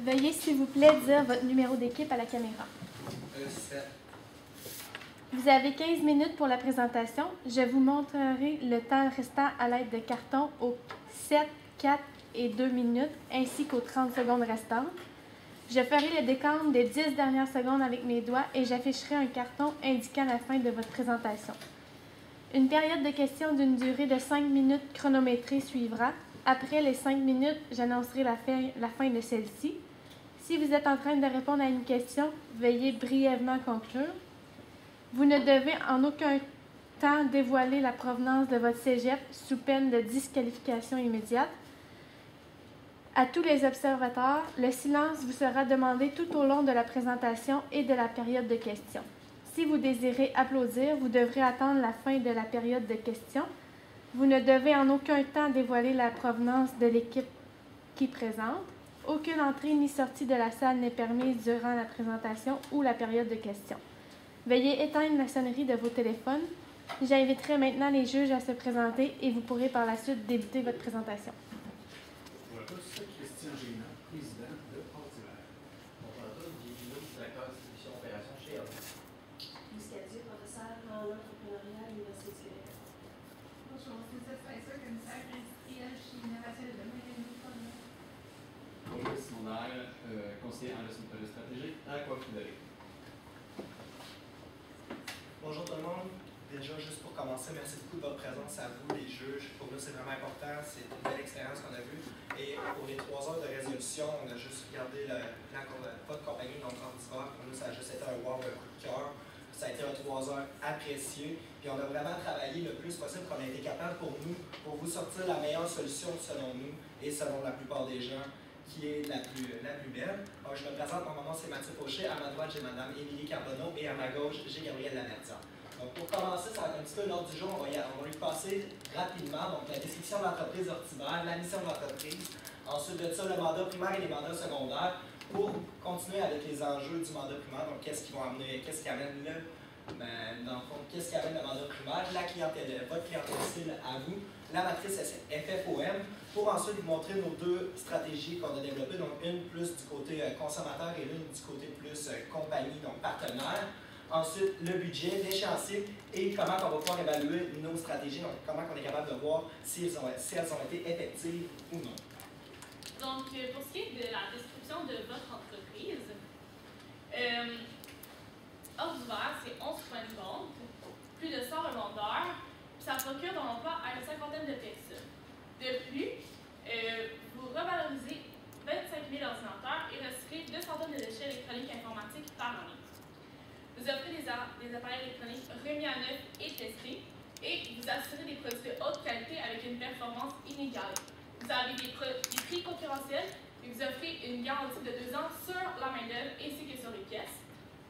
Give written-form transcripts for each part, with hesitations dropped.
Veuillez, s'il vous plaît, dire votre numéro d'équipe à la caméra. 7. Vous avez 15 minutes pour la présentation. Je vous montrerai le temps restant à l'aide de cartons aux 7, 4 et 2 minutes, ainsi qu'aux 30 secondes restantes. Je ferai le décompte des 10 dernières secondes avec mes doigts et j'afficherai un carton indiquant la fin de votre présentation. Une période de questions d'une durée de 5 minutes chronométrée suivra. Après les 5 minutes, j'annoncerai la fin de celle-ci. Si vous êtes en train de répondre à une question, veuillez brièvement conclure. Vous ne devez en aucun temps dévoiler la provenance de votre cégep sous peine de disqualification immédiate. À tous les observateurs, le silence vous sera demandé tout au long de la présentation et de la période de questions. Si vous désirez applaudir, vous devrez attendre la fin de la période de questions. Vous ne devez en aucun temps dévoiler la provenance de l'équipe qui présente. Aucune entrée ni sortie de la salle n'est permise durant la présentation ou la période de questions. Veuillez éteindre la sonnerie de vos téléphones. J'inviterai maintenant les juges à se présenter et vous pourrez par la suite débuter votre présentation. Voilà, c'est Christian Génan, président de Ordivaire. Bonjour, Guy directeur de distribution opération chez Ordivaire. Cadieux, professeur en entrepreneuriat à l'Université du Québec. Bonjour, c'est Seth Spicer, commissaire industriel chez Innovation de Domaine. Bonjour, Simon Dallaire, conseiller en gestion de projet stratégique à Coiffure. Bonjour tout le monde. Déjà, juste pour commencer, merci beaucoup de votre présence à vous, les juges. Pour nous, c'est vraiment important. C'est une belle expérience qu'on a vue. Et pour les 3 heures de résolution, on a juste regardé le plan pas de compagnie, donc Ordivaire. Pour nous, ça a juste été un wow, un coup de cœur. Ça a été un 3 heures apprécié. Puis on a vraiment travaillé le plus possible qu'on a été capable pour nous, pour vous sortir la meilleure solution selon nous et selon la plupart des gens, qui est la plus belle. Alors, je me présente, mon nom c'est Mathieu Fauché. À ma droite, j'ai Mme Émilie Carbonneau et à ma gauche, j'ai Gabriel Lamertian. Donc, pour commencer, ça va être un petit peu l'ordre du jour. On va lui passer rapidement. Donc, la description de l'entreprise Ordivaire, la mission de l'entreprise. Ensuite de ça, le mandat primaire et les mandats secondaires pour continuer avec les enjeux du mandat primaire. Donc, qu'est-ce qui amène qu'est-ce qui amène le mandat primaire, la clientèle, votre clientèle cible à vous, la matrice FFOM, pour ensuite vous montrer nos 2 stratégies qu'on a développées, donc une plus du côté consommateur et l'une du côté plus compagnie, donc partenaire. Ensuite, le budget, l'échéancier et comment on va pouvoir évaluer nos stratégies, donc comment on est capable de voir si elles ont été effectives ou non. Donc, pour ce qui est de la description de votre entreprise, Ordivaire, c'est 11 points de vente, plus de 100 revendeurs, puis ça procure de l'emploi à une 50aine de personnes. De plus, vous revalorisez 25 000 ordinateurs et recyclez 200 tonnes de déchets électroniques et informatiques par année. Vous offrez des appareils électroniques remis à neuf et testés et vous assurez des produits de haute qualité avec une performance inégalée. Vous avez des prix concurrentiels et vous offrez une garantie de 2 ans sur la main-d'œuvre ainsi que sur les pièces.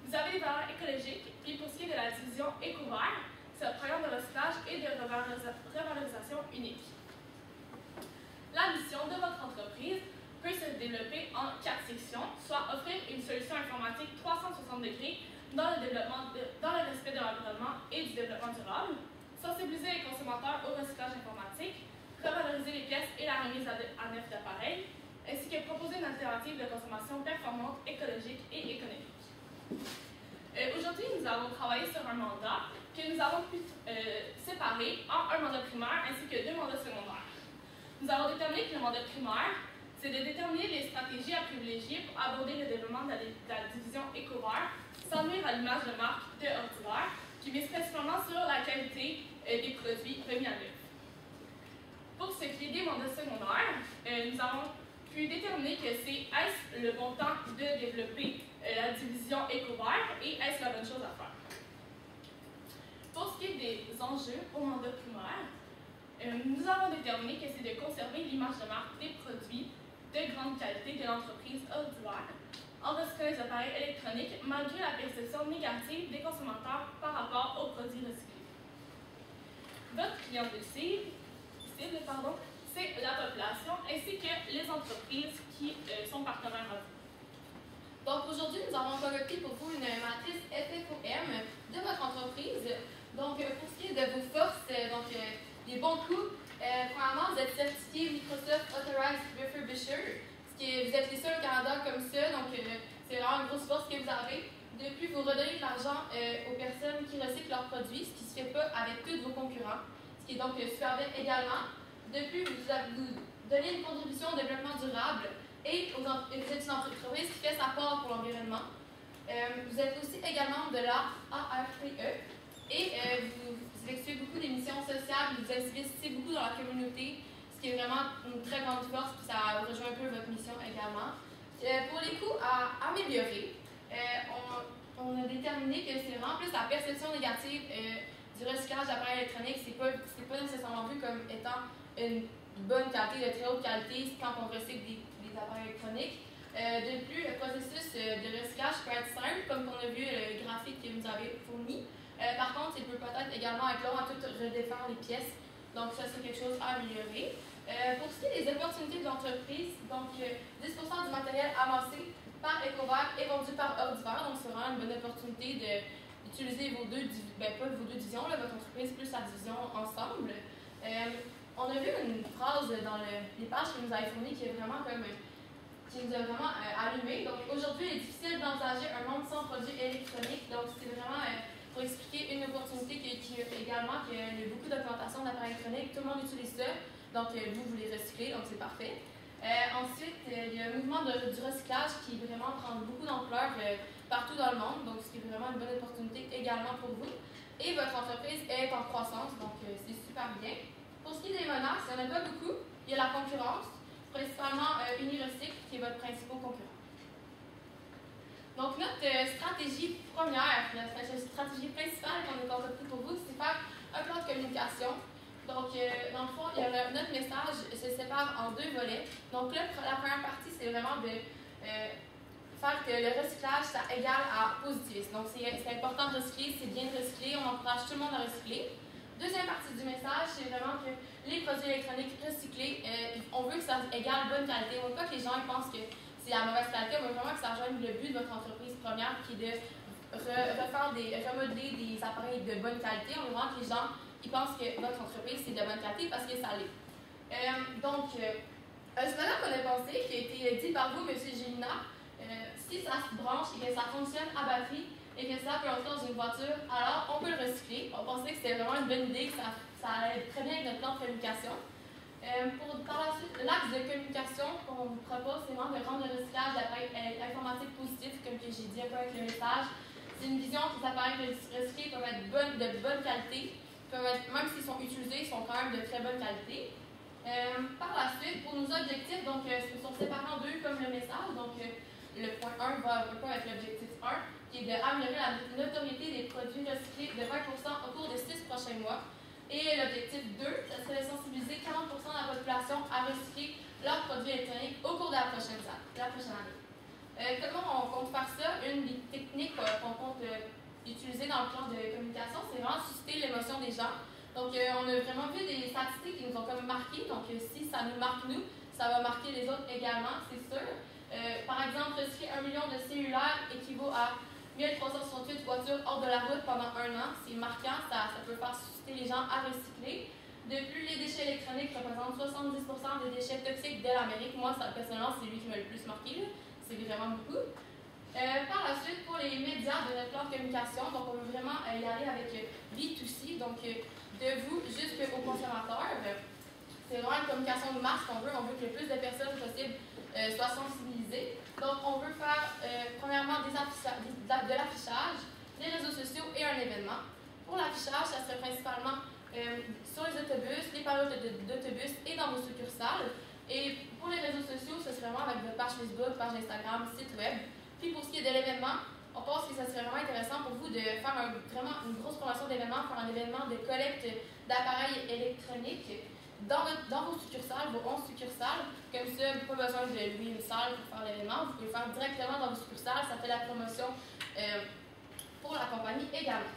Vous avez des valeurs écologiques, puis pour ce qui est de la division Écouvert, c'est un programme de recyclage et de revalorisation unique. La mission de votre entreprise peut se développer en 4 sections, soit offrir une solution informatique 360 degrés dans le respect de l'environnement et du développement durable, sensibiliser les consommateurs au recyclage informatique, revaloriser les pièces et la remise à neuf d'appareils, ainsi que proposer une alternative de consommation performante, écologique et économique. Aujourd'hui, nous allons travailler sur un mandat que nous avons pu séparer en un mandat primaire ainsi que 2 mandats secondaires. Nous avons déterminé que le mandat primaire, c'est de déterminer les stratégies à privilégier pour aborder le développement de la division Écouvert sans nuire à l'image de marque de Ordivaire, qui mise principalement sur la qualité des produits remis à neuf. Pour ce qui est des mandats secondaires, nous avons pu déterminer que c'est est-ce le bon temps de développer la division Écouvert et est-ce la bonne chose à faire. Pour ce qui est des enjeux au mandat primaire, nous avons déterminé que c'est de conserver l'image de marque des produits de grande qualité de l'entreprise Ordivaire en recyclant les appareils électroniques malgré la perception négative des consommateurs par rapport aux produits recyclés. Votre clientèle cible, c'est la population ainsi que les entreprises qui sont partenaires à vous. Donc aujourd'hui, nous avons concocté pour vous une matrice FFOM de votre entreprise. Donc pour ce qui est de vos forces, les bons coups, premièrement, vous êtes certifié Microsoft Authorized Refurbisher. Vous êtes les seuls au Canada comme ça, donc c'est vraiment une grosse force que vous avez. De plus, vous redonnez de l'argent aux personnes qui recyclent leurs produits, ce qui ne se fait pas avec tous vos concurrents, ce qui est donc super bien également. De plus, vous donnez une contribution au développement durable et vous êtes une entreprise qui fait sa part pour l'environnement. Vous êtes aussi également de la ARPE et vous effectuez beaucoup d'émissions sociales, vous investissez beaucoup dans la communauté, ce qui est vraiment une très grande force, puis ça rejoint un peu votre mission également. Pour les coûts à améliorer, on a déterminé que c'est vraiment plus la perception négative du recyclage d'appareils électroniques. C'est pas nécessairement vu comme étant une bonne qualité, de très haute qualité quand on recycle des appareils électroniques. De plus, le processus de recyclage peut être simple, comme on a vu le graphique que vous avez fourni. Par contre, il peut peut-être également être long à tout redéfaire les pièces. Donc, ça, c'est quelque chose à améliorer. Pour ce qui est des opportunités de l'entreprise, donc 10% du matériel amassé par Ecovert est vendu par Ordivert. Donc, c'est vraiment une bonne opportunité d'utiliser vos deux divisions, là, votre entreprise plus la division ensemble. On a vu une phrase dans les pages que vous avez fournies qui nous a vraiment allumé. Donc, aujourd'hui, il est difficile d'envisager un monde sans produits électroniques. Donc, c'est vraiment pour expliquer une opportunité qui également qu'il y a beaucoup d'augmentation d'appareils électroniques. Tout le monde utilise ça. Donc, vous les recyclez, donc c'est parfait. Ensuite, il y a un mouvement du recyclage qui vraiment prend beaucoup d'ampleur partout dans le monde. Donc, ce qui est vraiment une bonne opportunité également pour vous. Et votre entreprise est en croissance, donc c'est super bien. Pour ce qui est des menaces, il n'y en a pas beaucoup. Il y a la concurrence, principalement Unirecycle, qui est votre principal concurrent. Donc, notre stratégie première, notre stratégie principale qu'on a concoctée pour vous, c'est faire un plan de communication. Donc, dans le fond, notre message se sépare en deux volets. Donc, là, la première partie, c'est vraiment de faire que le recyclage, ça égale à positivisme. Donc, c'est important de recycler, c'est bien de recycler, on encourage tout le monde à recycler. Deuxième partie du message, c'est vraiment que les produits électroniques recyclés, on veut que ça égale bonne qualité. On veut pas que les gens pensent que c'est la mauvaise qualité, on veut vraiment que ça rejoigne le but de votre entreprise première qui est de remodeler des appareils de bonne qualité. On veut vraiment que les gens ils pensent que votre entreprise c'est de bonne qualité parce que ça l'est. Donc, un slogan qu'on a pensé, qui a été dit par vous, M. Gélina, si ça se branche et que ça fonctionne à batterie et que ça peut entrer dans une voiture, alors on peut le recycler. On pensait que c'était vraiment une bonne idée, que ça allait très bien avec notre plan de communication. Par la suite, l'axe de communication qu'on vous propose, c'est vraiment de rendre le recyclage d'appareils informatiques positif, comme que j'ai dit un peu avec le message. C'est une vision que les appareils recyclés peuvent être de bonne qualité. Même s'ils sont utilisés, ils sont quand même de très bonne qualité. Par la suite, pour nos objectifs, donc, sont séparés en deux comme le message. Donc, le point 1 va un peu avec l'objectif 1, qui est d'améliorer la notoriété des produits recyclés de 20% au cours des 6 prochains mois. Et l'objectif 2, ça serait de sensibiliser 40% de la population à recycler leurs produits électroniques au cours de la prochaine année. Comment on compte faire ça? Une des techniques qu'on compte utiliser dans le plan de communication, c'est vraiment susciter l'émotion des gens. Donc, on a vraiment vu des statistiques qui nous ont comme marqué. Donc, si ça nous marque nous, ça va marquer les autres également, c'est sûr. Par exemple, recycler 1 million de cellulaires équivaut à 1368 voitures hors de la route pendant 1 an. C'est marquant, ça peut faire susciter les gens à recycler. De plus, les déchets électroniques représentent 70% des déchets toxiques de l'Amérique. Moi, personnellement, c'est lui qui m'a le plus marqué. C'est vraiment beaucoup. Par la suite, pour les médias de notre plan de communication, donc on veut vraiment y aller avec B2C, donc de vous jusqu'aux consommateurs. C'est vraiment une communication de masse qu'on veut. On veut que le plus de personnes possible soient sensibilisées. Donc, on veut faire premièrement de l'affichage, des réseaux sociaux et un événement. Pour l'affichage, ça serait principalement sur les autobus, les panneaux d'autobus et dans vos succursales. Et pour les réseaux sociaux, ce serait vraiment avec votre page Facebook, page Instagram, site web. Puis pour ce qui est de l'événement, on pense que ça serait vraiment intéressant pour vous de faire vraiment une grosse promotion d'événements, faire un événement de collecte d'appareils électroniques dans vos succursales, vos 11 succursales. Comme ça, vous n'avez pas besoin de louer une salle pour faire l'événement. Vous pouvez le faire directement dans vos succursales. Ça fait la promotion pour la compagnie également.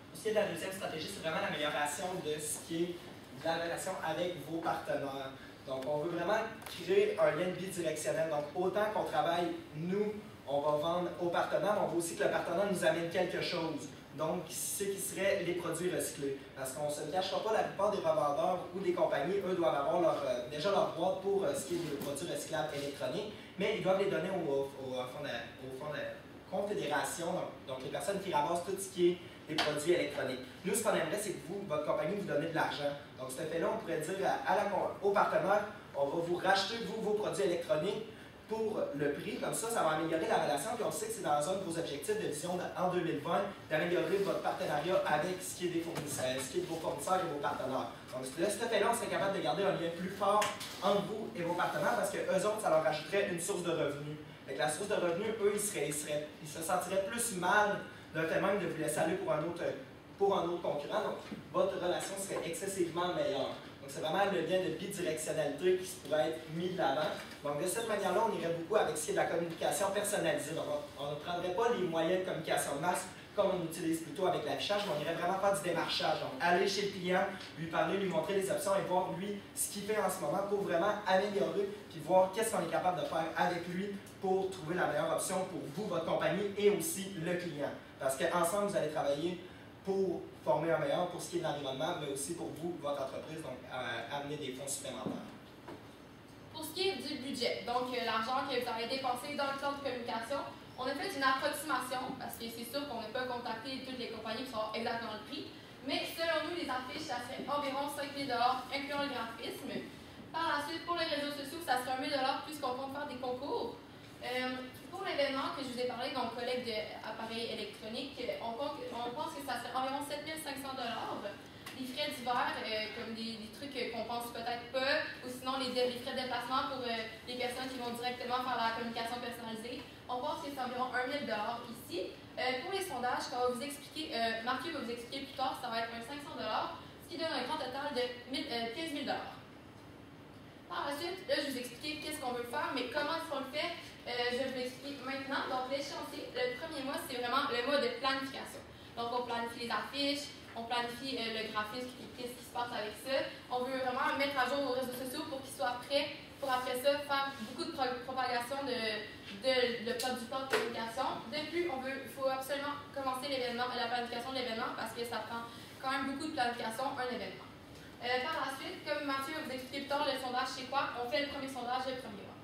Pour ce qui est de la deuxième stratégie, c'est vraiment l'amélioration de ce qui est de la relation avec vos partenaires. Donc, on veut vraiment créer un lien bidirectionnel. Donc, autant qu'on travaille, nous, on va vendre aux partenaires, on veut aussi que le partenaire nous amène quelque chose. Donc, ce qui serait les produits recyclés. Parce qu'on ne se le cachera pas, la plupart des revendeurs ou des compagnies, eux, doivent avoir déjà leur boîte pour ce qui est des produits recyclables électroniques, mais ils doivent les donner au fond de confédération, donc les personnes qui ramassent tout ce qui est des produits électroniques. Nous, ce qu'on aimerait, c'est que vous, votre compagnie, vous donnez de l'argent. Donc, cet effet-là, on pourrait dire aux partenaires, on va vous racheter, vous, vos produits électroniques pour le prix. Comme ça va améliorer la relation. Puis on sait que c'est dans un de vos objectifs de vision en 2020 d'améliorer votre partenariat avec ce qui est des fournisseurs, ce qui est de vos fournisseurs et vos partenaires. Donc, de cet effet-là, on serait capable de garder un lien plus fort entre vous et vos partenaires parce que eux autres, ça leur rajouterait une source de revenus. Avec la source de revenus, eux, ils se sentiraient plus mal de fait même de vous laisser aller pour un autre concurrent. Donc, votre relation serait excessivement meilleure. Donc, c'est vraiment le lien de bidirectionnalité qui pourrait être mis de l'avant. Donc, de cette manière-là, on irait beaucoup avec ce qui est de la communication personnalisée. Donc, on ne prendrait pas les moyens de communication de masse comme on utilise plutôt avec l'affichage, mais on irait vraiment faire du démarchage. Donc, aller chez le client, lui parler, lui montrer les options et voir, lui, ce qu'il fait en ce moment pour vraiment améliorer puis voir qu'est-ce qu'on est capable de faire avec lui pour trouver la meilleure option pour vous, votre compagnie et aussi le client. Parce qu'ensemble, vous allez travailler pour former un meilleur pour ce qui est de l'environnement, mais aussi pour vous, votre entreprise, donc amener des fonds supplémentaires. Pour ce qui est du budget, donc l'argent que vous avez dépensé dans le plan de communication, on a fait une approximation, parce que c'est sûr qu'on n'a pas contacté toutes les compagnies qui sont exactement le prix, mais selon nous, les affiches, ça serait environ 5 000 $, incluant le graphisme. Par la suite, pour les réseaux sociaux, ça serait 1 000 $ puisqu'on compte faire des concours. Pour l'événement que je vous ai parlé, donc collecte d'appareils électroniques, on pense que ça serait environ 7 500 $. Les frais d'hiver, comme des trucs qu'on pense peut-être pas, ou sinon les frais de déplacement pour les personnes qui vont directement faire la communication personnalisée, on pense que c'est environ 1 000 $ ici. Pour les sondages, quand on va vous expliquer, Mathieu va vous expliquer plus tard, ça va être un 500 $, ce qui donne un grand total de 15 000 $. Par la suite, là, je vais vous expliquer qu'est-ce qu'on veut faire, mais comment est-ce qu'on le fait, je vais vous l'expliquer maintenant. Donc, l'échéancier, le premier mois, c'est vraiment le mois de planification. Donc, on planifie les affiches, on planifie le graphisme, qu'est-ce qui se passe avec ça. On veut vraiment mettre à jour vos réseaux sociaux pour qu'ils soient prêts pour après ça faire beaucoup de propagation du plan de communication. De plus, il faut absolument commencer l'événement, la planification de l'événement parce que ça prend quand même beaucoup de planification, un événement. Par la suite, comme Mathieu va vous expliquer plus tard, le sondage c'est quoi? On fait le premier sondage le premier mois.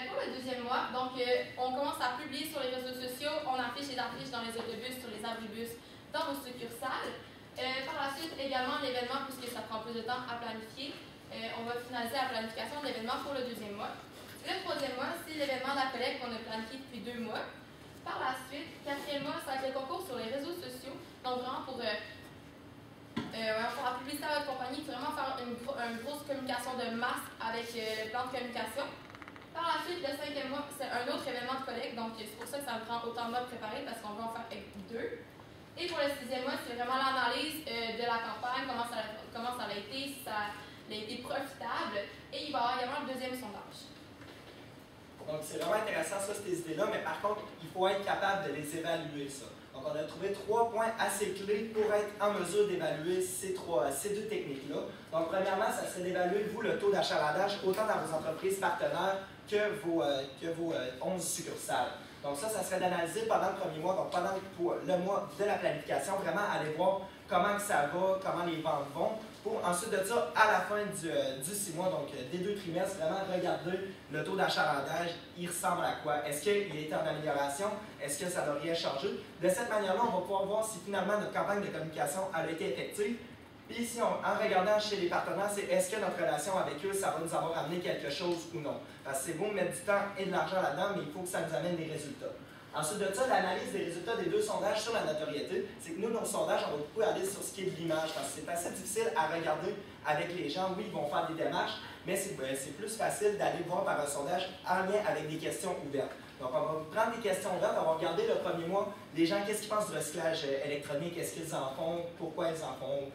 Pour le deuxième mois, donc on commence à publier sur les réseaux sociaux, on affiche les affiches dans les autobus, sur les abribus, dans vos succursales. Par la suite, également l'événement, puisque ça prend plus de temps à planifier, on va finaliser la planification de l'événement pour le deuxième mois. Le troisième mois, c'est l'événement de la collecte qu'on a planifié depuis 2 mois. Par la suite, quatrième mois, ça va être le concours sur les réseaux sociaux, donc vraiment pour la publicité à votre compagnie, vraiment faire une grosse communication de masse avec le plan de communication. Par la suite, le cinquième mois, c'est un autre événement de collecte, donc c'est pour ça que ça me prend autant de mois de préparer parce qu'on veut en faire 2. Et pour le sixième mois, c'est vraiment l'analyse de la campagne, comment ça a été, si ça a été profitable. Et il va y avoir également le deuxième sondage. Donc, c'est vraiment intéressant, ça, ces idées-là, mais par contre, il faut être capable de les évaluer, ça. Donc, on a trouvé 3 points assez clés pour être en mesure d'évaluer ces 2 techniques-là. Donc, premièrement, ça serait d'évaluer, vous, le taux d'achalandage, autant dans vos entreprises partenaires que vos 11 succursales. Donc, ça serait d'analyser pendant le premier mois, donc pendant le mois de la planification, vraiment aller voir comment ça va, comment les ventes vont, pour ensuite de ça, à la fin du 6 mois, donc des 2 trimestres, vraiment regarder le taux d'achalandage, il ressemble à quoi? Est-ce qu'il a été en amélioration? Est-ce que ça n'a rien changé? De cette manière-là, on va pouvoir voir si finalement notre campagne de communication a été effective. Puis ici, en regardant chez les partenaires, c'est est-ce que notre relation avec eux, ça va nous avoir amené quelque chose ou non? Parce que c'est beau de mettre du temps et de l'argent là-dedans, mais il faut que ça nous amène des résultats. Ensuite de ça, l'analyse des résultats des 2 sondages sur la notoriété, c'est que nous, nos sondages, on va beaucoup aller sur ce qui est de l'image, parce que c'est assez difficile à regarder avec les gens. Oui, ils vont faire des démarches, mais c'est plus facile d'aller voir par un sondage en lien avec des questions ouvertes. Donc, on va prendre des questions ouvertes, on va regarder le premier mois, les gens, qu'est-ce qu'ils pensent du recyclage électronique, est-ce qu'ils en font, pourquoi ils en font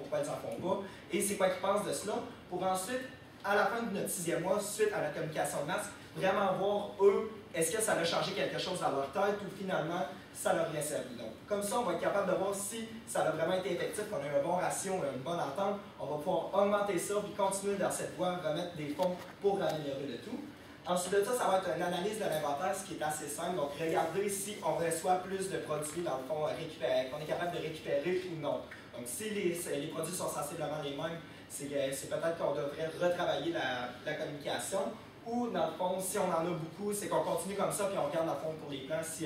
pas, et c'est quoi qu'ils pensent de cela, pour ensuite, à la fin de notre 6e mois, suite à la communication de masse, vraiment voir, eux, est-ce que ça a changé quelque chose dans leur tête ou finalement, ça leur rien servi. Donc, comme ça, on va être capable de voir si ça a vraiment été effectif, qu'on a eu un bon ratio, une bonne entente. On va pouvoir augmenter ça puis continuer dans cette voie, remettre des fonds pour améliorer le tout. Ensuite de ça, ça va être une analyse de l'inventaire, ce qui est assez simple. Donc, regarder si on reçoit plus de produits, dans le fond, qu'on est capable de récupérer ou non. Donc, si les produits sont sensiblement les mêmes, c'est peut-être qu'on devrait retravailler la communication. Ou, dans le fond, si on en a beaucoup, c'est qu'on continue comme ça, puis on regarde, dans le fond, pour les plans, si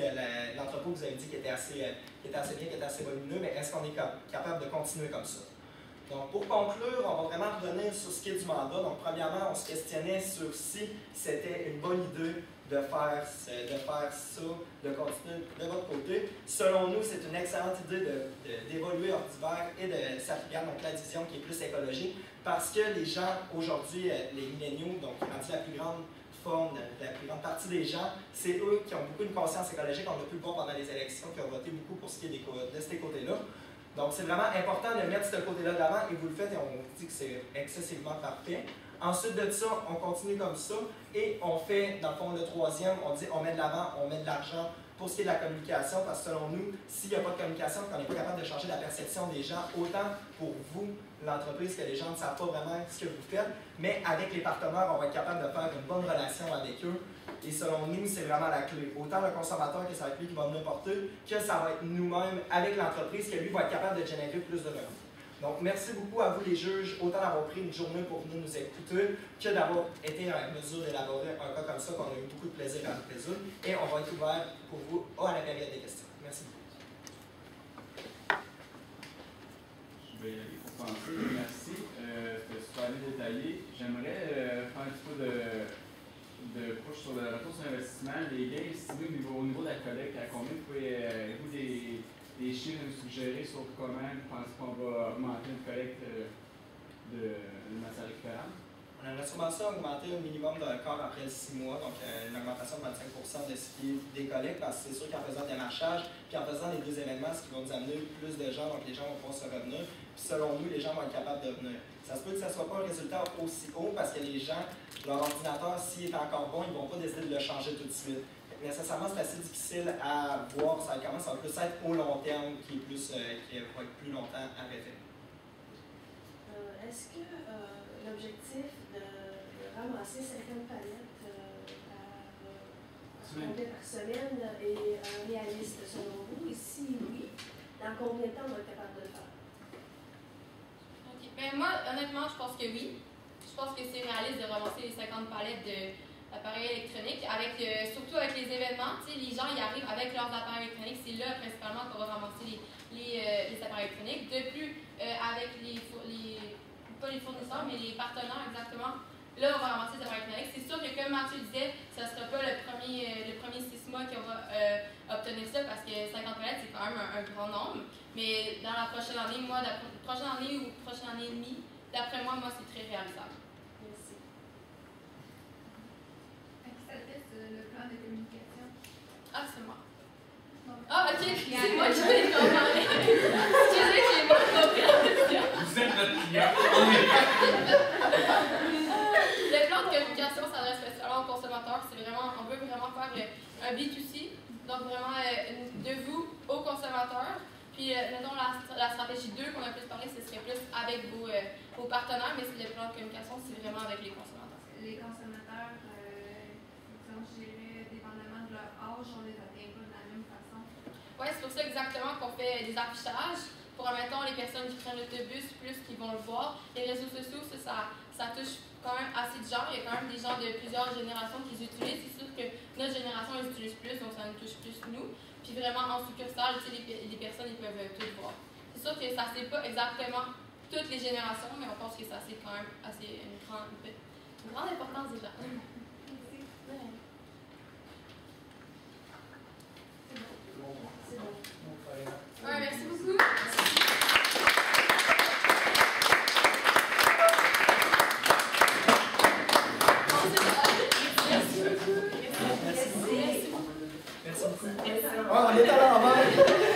l'entrepôt vous avez dit qu'il était assez bien, qu'il était assez volumineux, mais est-ce qu'on est capable de continuer comme ça? Donc, pour conclure, on va vraiment revenir sur ce qui est du mandat. Donc, premièrement, on se questionnait sur si c'était une bonne idée de faire ça, de continuer de votre côté. Selon nous, c'est une excellente idée d'évoluer hors d'hiver et de s'appliquer donc la division qui est plus écologique, parce que les gens, aujourd'hui, les milléniaux, donc qui rendent la plus grande forme, la plus grande partie des gens, c'est eux qui ont beaucoup de conscience écologique. On a pu le voir pendant les élections, qui ont voté beaucoup pour ce qui est de ces côtés-là. Donc, c'est vraiment important de mettre ce côté-là de l'avant, et vous le faites, et on vous dit que c'est excessivement parfait. Ensuite de ça, on continue comme ça, et on fait, dans le fond, le troisième, on dit on met de l'avant, on met de l'argent pour ce qui est de la communication, parce que selon nous, s'il n'y a pas de communication, qu'on n'est pas capable de changer la perception des gens, autant pour vous, l'entreprise, que les gens ne savent pas vraiment ce que vous faites, mais avec les partenaires, on va être capable de faire une bonne relation avec eux. Et selon nous, c'est vraiment la clé. Autant le consommateur que ça va être lui qui va nous porter, que ça va être nous-mêmes avec l'entreprise, que lui va être capable de générer plus de revenus. Donc, merci beaucoup à vous les juges, autant d'avoir pris une journée pour venir nous écouter, que d'avoir été en mesure d'élaborer un cas comme ça, qu'on a eu beaucoup de plaisir à nous résoudre. Et on va être ouvert pour vous à la période des questions. Merci beaucoup. Je vais y aller pour penser. Merci. C'était super bien détaillé. J'aimerais faire un petit peu de push sur le retour sur investissement. Les gains estimés au niveau de la collecte, à combien avez-vous des chiffres à nous suggérer sur comment vous pensez qu'on va augmenter une collecte de matière récupérable? On aimerait sûrement ça augmenter au minimum d'un quart après 6 mois, donc une augmentation de 25% de ce qui est des collectes, parce que c'est sûr qu'en faisant des marchages, puis en faisant les deux événements, ce qui va nous amener plus de gens, donc les gens vont pouvoir se revenir, puis selon nous, les gens vont être capables de venir. Ça se peut que ça ne soit pas un résultat aussi haut, parce que les gens, leur ordinateur, s'il est encore bon, ils ne vont pas décider de le changer tout de suite. Nécessairement, c'est assez difficile à voir, ça va plus être au long terme, qui va être plus longtemps arrêté. Est-ce que l'objectif de ramasser 50 palettes par semaine est réaliste selon vous? Et si oui, dans combien de temps on va être capable de le faire? Okay. Ben moi, honnêtement, je pense que oui. Je pense que c'est réaliste de ramasser les 50 palettes d'appareils électroniques, surtout avec les événements. Les gens y arrivent avec leurs appareils électroniques. C'est là principalement qu'on va ramasser les appareils électroniques. De plus, avec pas les fournisseurs, mais les partenaires exactement. Là, on va ramasser les appareils électroniques. C'est sûr que, comme Mathieu disait, ça ne sera pas le premier 6 mois qu'on va obtenir ça, parce que 50 palettes, c'est quand même un grand nombre. Mais dans la prochaine année, prochaine année ou prochaine année et demie, d'après moi, c'est très réalisable. Merci. À qui s'adresse le plan de communication? Ah, c'est moi. Donc, Ah, ok, c'est moi qui vais en parler. Excusez, j'ai pas compris la question. Vous êtes notre client. Le plan de communication s'adresse spécialement aux consommateurs. On veut vraiment faire un B2C, donc vraiment de vous aux consommateurs. Puis, mettons, la stratégie 2 qu'on a plus parlé, ce serait plus avec vos partenaires, mais le plan de communication, c'est vraiment avec les consommateurs. les consommateurs, je dirais, dépendamment de leur âge, on les atteint pas de la même façon. Oui, c'est pour ça exactement qu'on fait des affichages pour, mettons, les personnes qui prennent l'autobus, plus qui vont le voir. Les réseaux sociaux, ça touche quand même assez de gens. Il y a quand même des gens de plusieurs générations qui les utilisent. C'est sûr que notre génération les utilise plus, donc ça nous touche plus nous. Puis vraiment, en succursale, les personnes ils peuvent tout voir. C'est sûr que ça ne sait pas exactement toutes les générations, mais on pense que ça c'est quand même assez une grande importance déjà. Merci. Ouais. C'est bon. Ouais, merci beaucoup. Merci beaucoup. On est à l'envers.